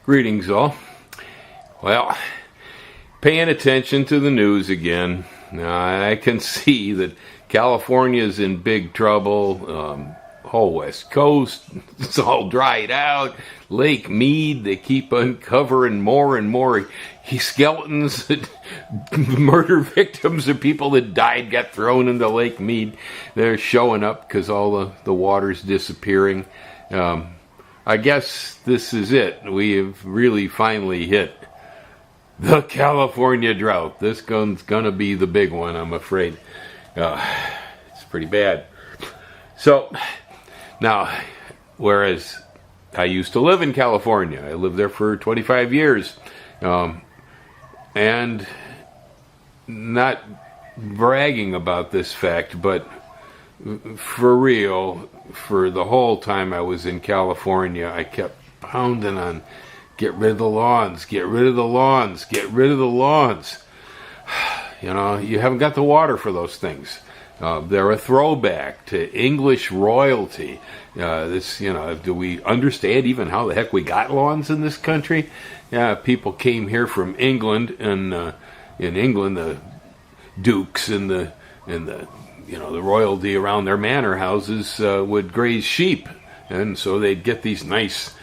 Greetings all. Well, paying attention to the news again, I can see that California's in big trouble. Whole West Coast, it's all dried out. Lake Mead, they keep uncovering more and more skeletons, murder victims, or people that died got thrown into Lake Mead. They're showing up because all the water's disappearing. I guess this is it. We have really finally hit the California drought. This one's gonna be the big one, I'm afraid. It's pretty bad. So, now, whereas I used to live in California, I lived there for 25 years, and not bragging about this fact, but for real, for the whole time I was in California, I kept pounding on, get rid of the lawns, get rid of the lawns, get rid of the lawns. You know, you haven't got the water for those things. They're a throwback to English royalty. Do we understand even how the heck we got lawns in this country? People came here from England, and in England, the dukes and the royalty around their manor houses would graze sheep, and so they'd get these nice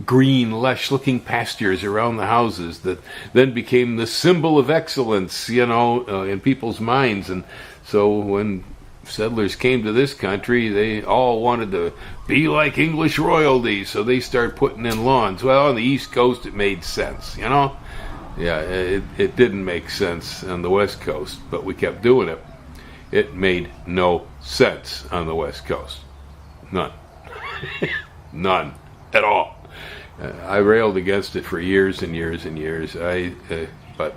green, lush-looking pastures around the houses that then became the symbol of excellence, in people's minds. And so when settlers came to this country, they all wanted to be like English royalty, so they started putting in lawns. Well, on the East Coast, it made sense, Yeah, it didn't make sense on the West Coast, but we kept doing it. It made no sense on the West Coast. None. None at all. I railed against it for years and years and years. But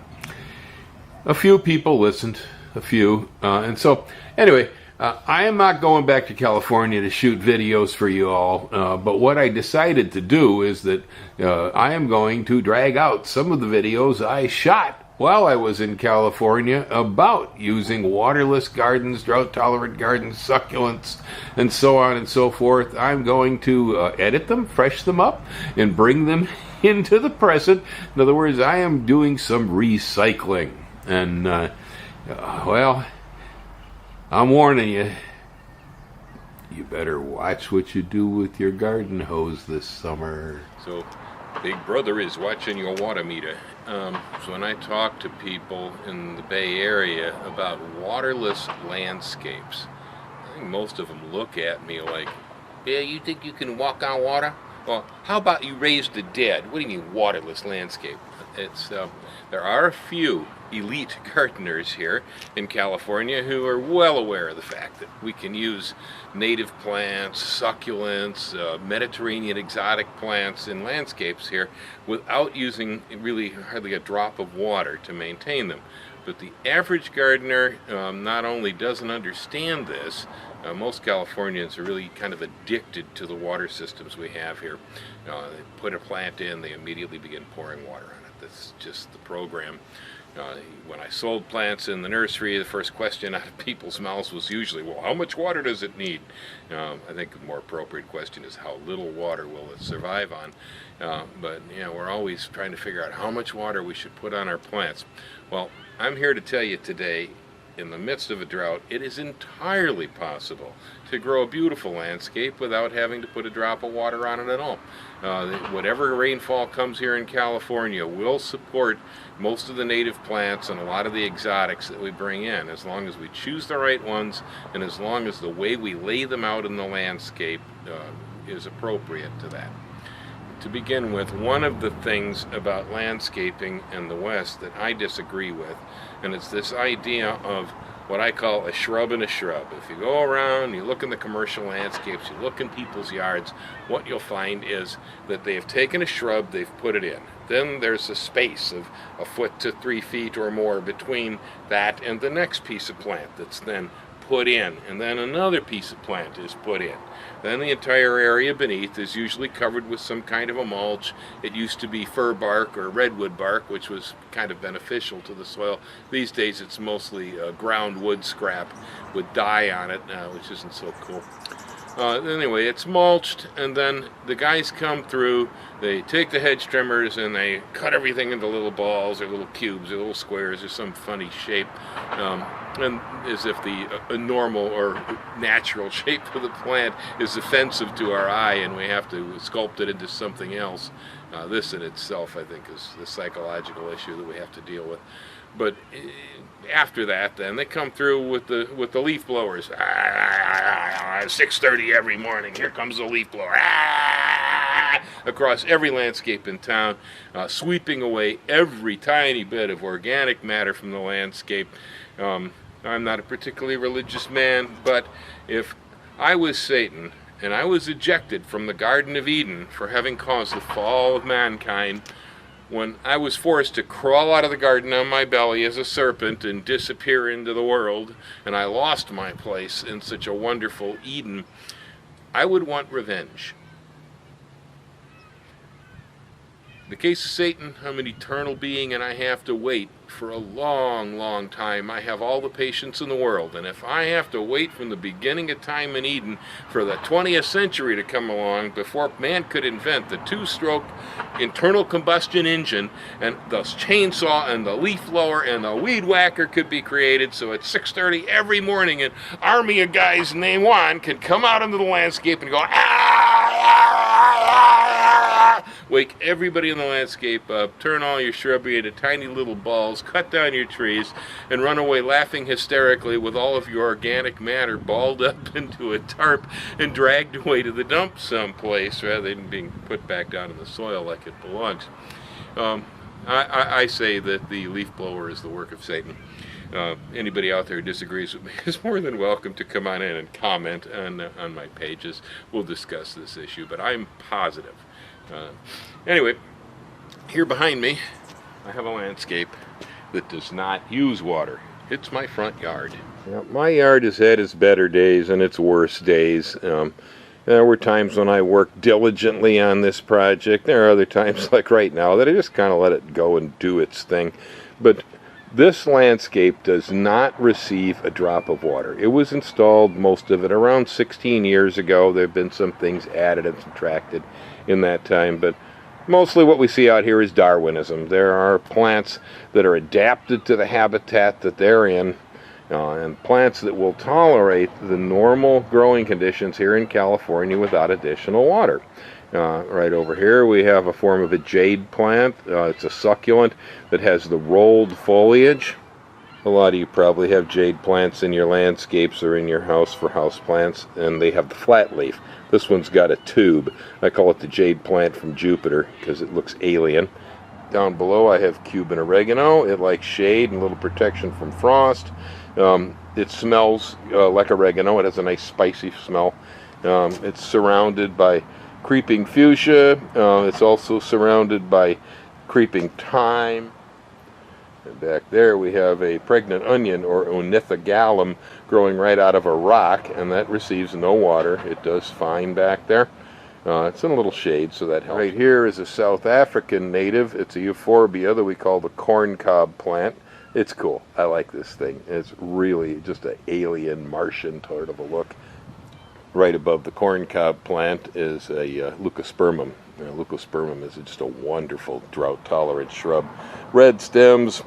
a few people listened. A few. And so, anyway, I am not going back to California to shoot videos for you all, but what I decided to do is that I am going to drag out some of the videos I shot while I was in California about using waterless gardens, drought-tolerant gardens, succulents, and so on and so forth. I'm going to edit them, fresh them up, and bring them into the present. In other words, I am doing some recycling. And well, I'm warning you, you better watch what you do with your garden hose this summer. So, Big Brother is watching your water meter. So when I talk to people in the Bay Area about waterless landscapes, I think most of them look at me like, yeah, you think you can walk on water? Well, how about you raise the dead? What do you mean waterless landscape? There are a few elite gardeners here in California who are well aware of the fact that we can use native plants, succulents, Mediterranean exotic plants in landscapes here without using really hardly a drop of water to maintain them. But the average gardener not only doesn't understand this, most Californians are really kind of addicted to the water systems we have here. They put a plant in, they immediately begin pouring water on it. That's just the program. When I sold plants in the nursery, the first question out of people's mouths was usually, well, how much water does it need? I think the more appropriate question is how little water will it survive on? But we're always trying to figure out how much water we should put on our plants. Well, I'm here to tell you today, in the midst of a drought, it is entirely possible to grow a beautiful landscape without having to put a drop of water on it at all. Whatever rainfall comes here in California will support most of the native plants and a lot of the exotics that we bring in, as long as we choose the right ones and as long as the way we lay them out in the landscape is appropriate to that. To begin with, one of the things about landscaping in the West that I disagree with, and it's this idea of what I call a shrub in a shrub. If you go around, you look in the commercial landscapes, you look in people's yards, what you'll find is that they have taken a shrub, they've put it in. Then there's a space of a foot to 3 feet or more between that and the next piece of plant that's then put in, and then another piece of plant is put in. Then the entire area beneath is usually covered with some kind of a mulch. It used to be fir bark or redwood bark, which was kind of beneficial to the soil. These days it's mostly ground wood scrap with dye on it, which isn't so cool. Anyway, it's mulched, and then the guys come through, they take the hedge trimmers and they cut everything into little balls or little cubes or little squares or some funny shape, and as if the normal or natural shape of the plant is offensive to our eye and we have to sculpt it into something else. This in itself, I think, is the psychological issue that we have to deal with. But after that, then they come through with the leaf blowers. 6:30 every morning. Here comes the leaf blower. Across every landscape in town, sweeping away every tiny bit of organic matter from the landscape. I'm not a particularly religious man, but if I was Satan and I was ejected from the Garden of Eden for having caused the fall of mankind, when I was forced to crawl out of the garden on my belly as a serpent and disappear into the world, and I lost my place in such a wonderful Eden, I would want revenge. In the case of Satan, I'm an eternal being and I have to wait for a long, long time. I have all the patience in the world, and if I have to wait from the beginning of time in Eden for the 20th century to come along before man could invent the two-stroke internal combustion engine and the chainsaw and the leaf blower and the weed whacker could be created, so at 6:30 every morning an army of guys named Juan can come out into the landscape and go, wake everybody in the landscape up, turn all your shrubbery into tiny little balls, cut down your trees, and run away laughing hysterically with all of your organic matter balled up into a tarp and dragged away to the dump someplace rather than being put back down in the soil like it belongs. I say that the leaf blower is the work of Satan. Anybody out there who disagrees with me is more than welcome to come on in and comment on my pages. We'll discuss this issue, but I'm positive. Anyway, here behind me I have a landscape that does not use water. It's my front yard. Now, my yard has had its better days and its worse days. There were times when I worked diligently on this project. There are other times, like right now, that I just kind of let it go and do its thing. But this landscape does not receive a drop of water. It was installed, most of it, around 16 years ago. There have been some things added and subtracted in that time, but mostly what we see out here is Darwinism. There are plants that are adapted to the habitat that they're in, and plants that will tolerate the normal growing conditions here in California without additional water. Right over here we have a form of a jade plant. It's a succulent that has the rolled foliage. A lot of you probably have jade plants in your landscapes or in your house for house plants, and they have the flat leaf. This one's got a tube. I call it the jade plant from Jupiter because it looks alien. Down below I have Cuban oregano. It likes shade and a little protection from frost. It smells like oregano. It has a nice spicy smell. It's surrounded by creeping fuchsia. It's also surrounded by creeping thyme. And back there we have a pregnant onion, or Ornithogalum, growing right out of a rock, and that receives no water. It does fine back there. It's in a little shade, so that helps. Right here is a South African native. It's a euphorbia that we call the corncob plant. It's cool. I like this thing. It's really just an alien Martian sort of a look. Right above the corncob plant is a leucospermum. Leucospermum is just a wonderful drought-tolerant shrub. Red stems,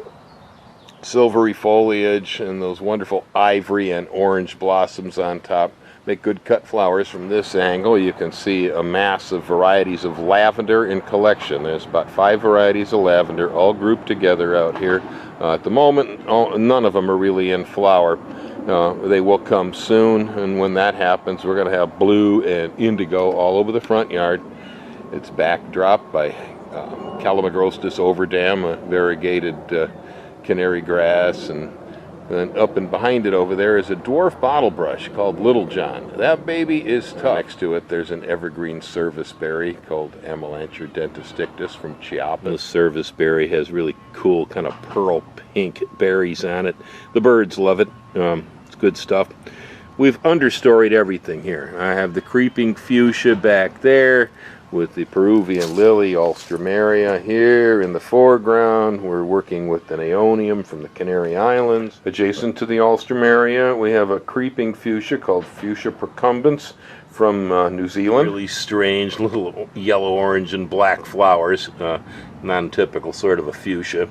silvery foliage, and those wonderful ivory and orange blossoms on top make good cut flowers. From this angle you can see a mass of varieties of lavender in collection. There's about 5 varieties of lavender all grouped together out here. At the moment, none of them are really in flower. They will come soon, and when that happens we're going to have blue and indigo all over the front yard. It's backdropped by Calamagrostis overdam, a variegated canary grass, and then up and behind it over there is a dwarf bottle brush called Little John. That baby is tough. Next to it there's an evergreen serviceberry called Amelanchier dentistictus from Chiapas. The serviceberry has really cool kind of pearl pink berries on it. The birds love it. It's good stuff. We've understoried everything here. I have the creeping fuchsia back there with the Peruvian lily, Alstroemeria, here in the foreground. We're working with an aeonium from the Canary Islands. Adjacent to the Alstroemeria, we have a creeping fuchsia called Fuchsia procumbens from New Zealand. Really strange little yellow, orange, and black flowers. Non-typical sort of a fuchsia.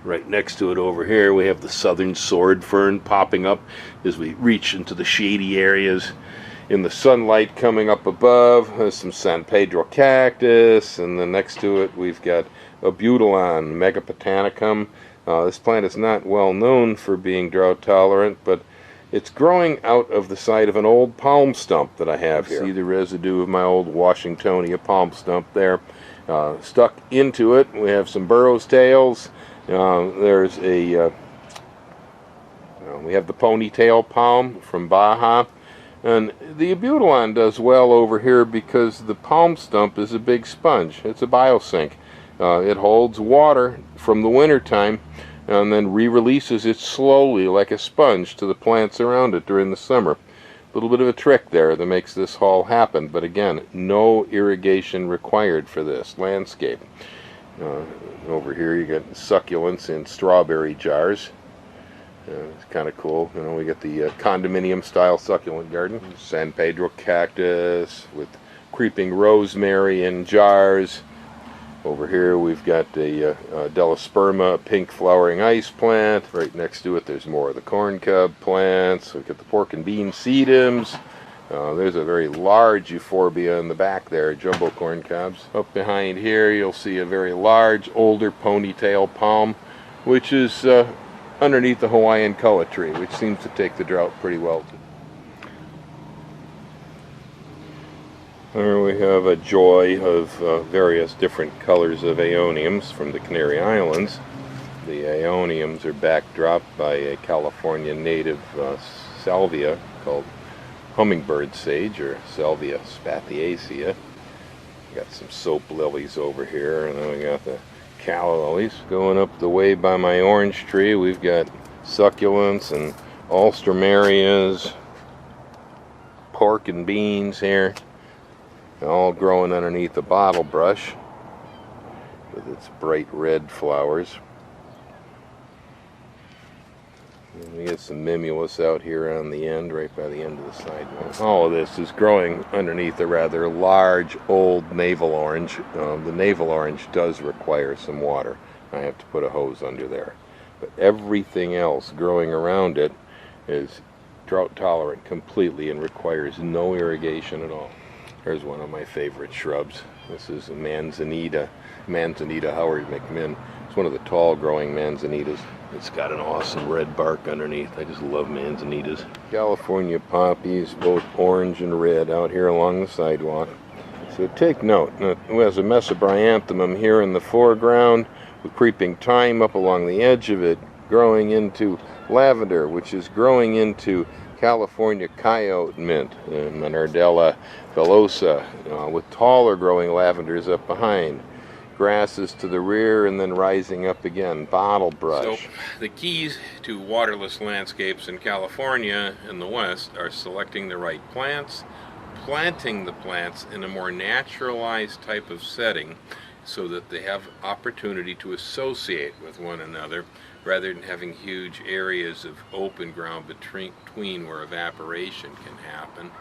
Right next to it over here we have the southern sword fern popping up as we reach into the shady areas. In the sunlight coming up above, there's some San Pedro cactus, and then next to it we've got a Butylon megabotanicum. This plant is not well known for being drought tolerant, but it's growing out of the side of an old palm stump that I have here. See the residue of my old Washingtonia palm stump there. Stuck into it, we have some burro's tails. There's a we have the ponytail palm from Baja, and the Butylon does well over here because the palm stump is a big sponge. It's a biosink. It holds water from the winter time and then re-releases it slowly like a sponge to the plants around it during the summer. A little bit of a trick there that makes this all happen, but again, no irrigation required for this landscape. Over here you got succulents in strawberry jars. It's kind of cool. You know, we got the condominium style succulent garden. San Pedro cactus with creeping rosemary in jars. Over here we've got a Delosperma pink flowering ice plant. Right next to it there's more of the corn cob plants. We've got the pork and bean sedums. There's a very large euphorbia in the back there, jumbo corn cobs. Up behind here you'll see a very large older ponytail palm, which is underneath the Hawaiian koa tree, which seems to take the drought pretty well. Here we have a joy of various different colors of aeoniums from the Canary Islands. The aeoniums are backdropped by a California native salvia called hummingbird sage, or Salvia spathiacea. We got some soap lilies over here, and then we got the calla lilies. Going up the way by my orange tree, we've got succulents and alstromerias, pork and beans here, all growing underneath the bottle brush with its bright red flowers. And we get some mimulus out here on the end, right by the end of the sidewalk. All of this is growing underneath a rather large old navel orange. The navel orange does require some water. I have to put a hose under there. But everything else growing around it is drought tolerant completely and requires no irrigation at all. Here's one of my favorite shrubs. This is a manzanita Howard McMinn. It's one of the tall growing manzanitas. It's got an awesome red bark underneath. I just love manzanitas. California poppies, both orange and red, out here along the sidewalk. So take note, there's a mesobryanthemum here in the foreground with creeping thyme up along the edge of it, growing into lavender, which is growing into California coyote mint, Monardella villosa, with taller growing lavenders up behind. Grasses to the rear and then rising up again, bottle brush. So the keys to waterless landscapes in California and the West are selecting the right plants, planting the plants in a more naturalized type of setting so that they have opportunity to associate with one another rather than having huge areas of open ground between where evaporation can happen.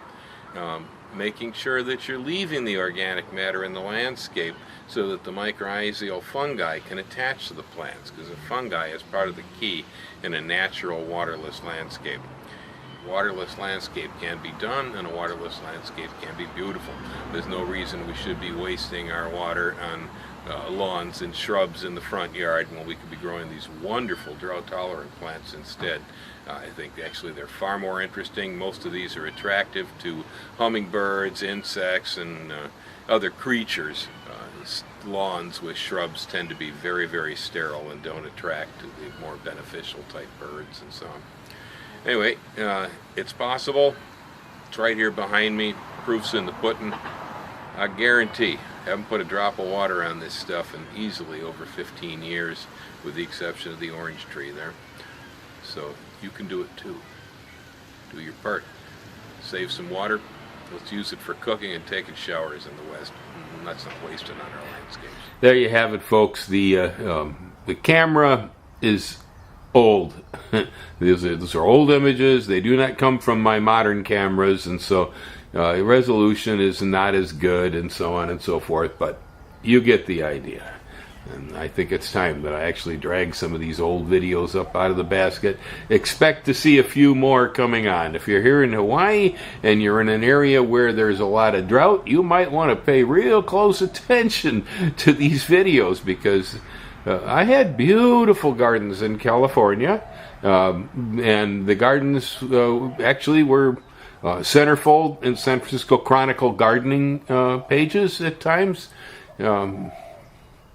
Making sure that you're leaving the organic matter in the landscape so that the mycorrhizal fungi can attach to the plants, because the fungi is part of the key in a natural waterless landscape. Waterless landscape can be done, and a waterless landscape can be beautiful. There's no reason we should be wasting our water on lawns and shrubs in the front yard when we could be growing these wonderful drought-tolerant plants instead. I think actually they're far more interesting. Most of these are attractive to hummingbirds, insects, and other creatures. Lawns with shrubs tend to be very, very sterile and don't attract the more beneficial type birds and so on. Anyway, it's possible. It's right here behind me. Proof's in the pudding. I guarantee, haven't put a drop of water on this stuff in easily over 15 years, with the exception of the orange tree there. So you can do it too. Do your part. Save some water. Let's use it for cooking and taking showers in the West. Let's not waste it on our landscapes. There you have it, folks. The camera is old. These are old images. They do not come from my modern cameras, and so Resolution is not as good, and so on and so forth, but you get the idea. And I think it's time that I actually drag some of these old videos up out of the basket. Expect to see a few more coming on. If you're here in Hawaii and you're in an area where there's a lot of drought, you might want to pay real close attention to these videos, because I had beautiful gardens in California, and the gardens actually were centerfold in San Francisco Chronicle gardening pages at times.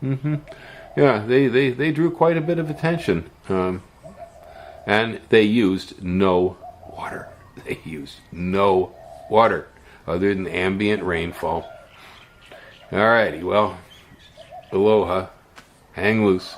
Yeah, they drew quite a bit of attention, and they used no water. They used no water other than ambient rainfall. Alrighty, well, aloha, hang loose.